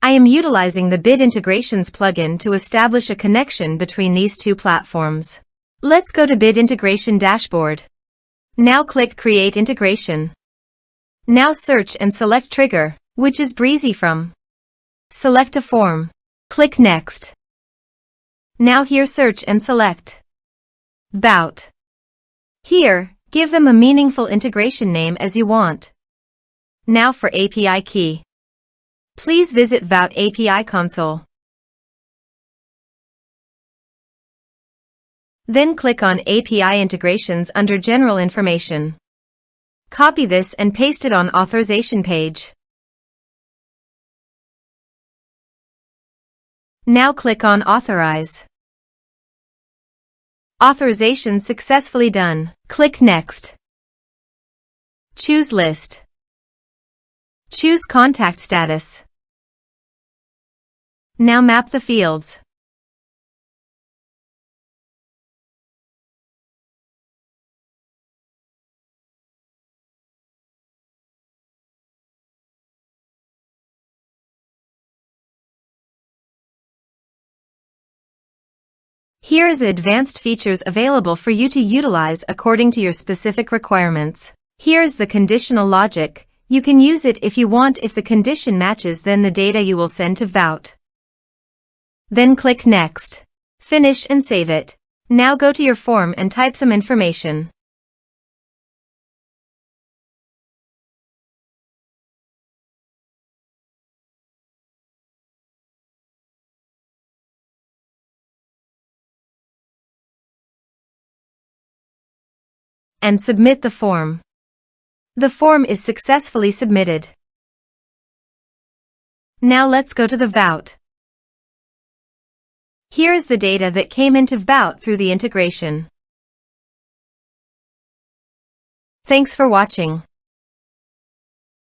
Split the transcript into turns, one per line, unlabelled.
I am utilizing the Bid Integrations plugin to establish a connection between these two platforms. Let's go to Bid Integration Dashboard. Now click Create Integration. Now search and select Trigger, which is Brizy Form. Select a form. Click Next. Now here search and select VBOUT. Here, give them a meaningful integration name as you want. Now for API key. Please visit VBOUT API console. Then click on API integrations under General Information. Copy this and paste it on Authorization page. Now click on Authorize. Authorization successfully done. Click Next. Choose List. Choose Contact Status. Now map the fields. Here is advanced features available for you to utilize according to your specific requirements. Here is the conditional logic. You can use it if you want. If the condition matches, then the data you will send to VBOUT. Then click Next. Finish and save it. Now go to your form and type some information. And submit the form. The form is successfully submitted. Now let's go to the VBOUT. Here is the data that came into VBOUT through the integration. Thanks for watching.